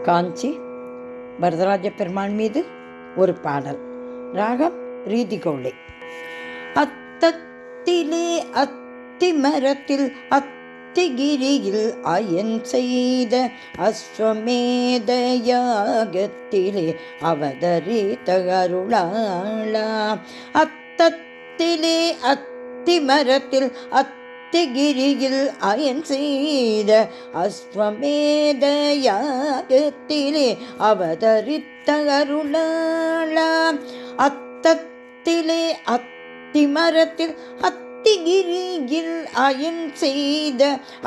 காஞ்சி வரதராஜ பெருமாள் மீது ஒரு பாடல். ராகம் ரீதிகௌளை. அத்தத்திலே அத்திமரத்தில் அத்திகிரியில் அயன் செய்த அஸ்வமேத யாகத்திலே அவதரித்த அருளாளா. அத்தத்திலே அத்திமரத்தில் அத்திகிரியில் அயன் செய்த அஸ்வமேத யாகத்திலே அவதரித்த அருளாளா. அத்தத்திலே அத்திமரத்தில் அத்திகிரியில் அயன் செய்த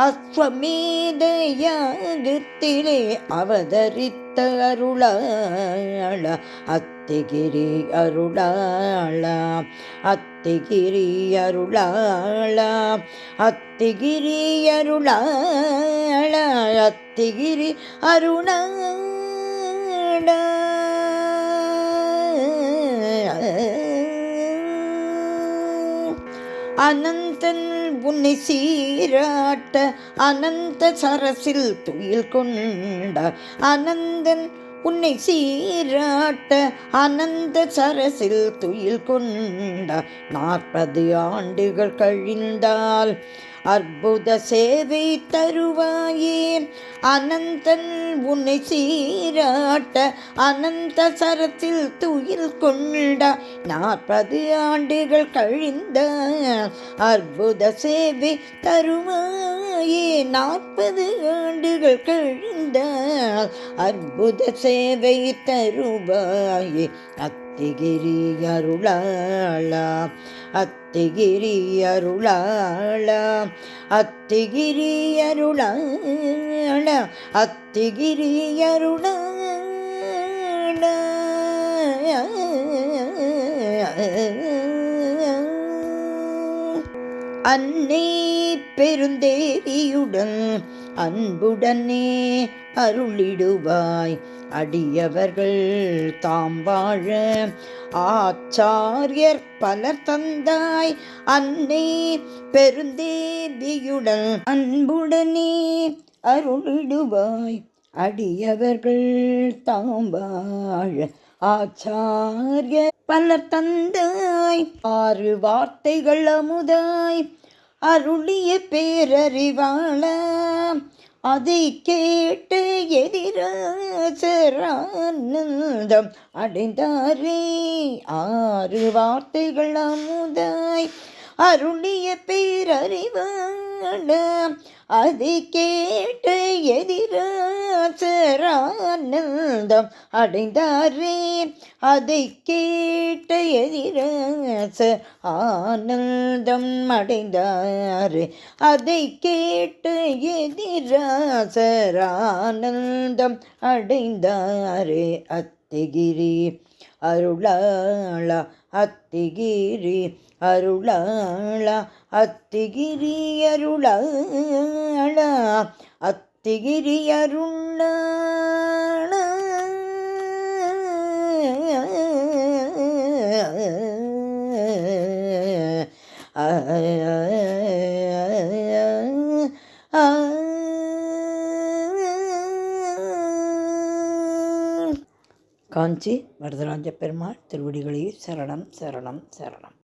அஸ்வமேத யாகத்திலே அவதரித்த அருளாளா. அத்திகிரி அருளாளா, அத்திகிரி அருளாளா, அத்திகிரி அருளாளா, அத்திகிரி அருளாளா. அனந்தன் உன்னை சீராட்ட அனந்த சரசில் துயில் கொண்ட அனந்தன் உன்னை சீராட்ட அனந்த சரசில் துயில் கொண்ட 40 ஆண்டுகள் கழிந்தால் அற்புத சேவை தருவாயே. அனந்தன் உன்னை சீராட்ட அனந்த சரத்தில் துயில் கொண்ட 40 ஆண்டுகள் கழிந்த அற்புத சேவை தருவாயே. 40 ஆண்டுகள் கழிந்த அற்புத சேவை தருவாயே. அத்திகிரி அருளாளா, அத்திகிரி அருளாளா, அத்திகிரி அருளாளா, அத்திகிரி அருளாளா. அன்னை பெருந்தேவியுடன் அன்புடனே அருளிடுவாய். அடியவர்கள் தாம் வாழ ஆச்சாரியர் பலர் தந்தாய். அன்னை பெருந்தேவியுடன் அன்புடனே அருளிடுவாய். அடியவர்கள் தாம் வாழ ஆச்சாரிய பலர் தந்தாய். 6 வார்த்தைகள் அமுதாய் அருளிய பேரறிவாளா. அதை கேட்டு எதிராசரானந்தம் அடைந்தாரே. 6 வார்த்தைகள் அமுதாய் அருளிய பேரறிவாளா. அதை கேட்டு எதிராசரானந்தம் அடைந்தாரே. அதை கேட்ட எதிராச ஆனந்தம் அடைந்தாரே. அதை கேட்டு எதிராசரானந்தம் அடைந்தாரே. அத்திகிரி அருளாளா, அத்திகிரி அருளாளா, அத்திகிரி அருளாளா, அத்திகிரி அருளாளா. காஞ்சி வரதராஜ பெருமாள் திருவடிகளே சரணம் சரணம் சரணம்.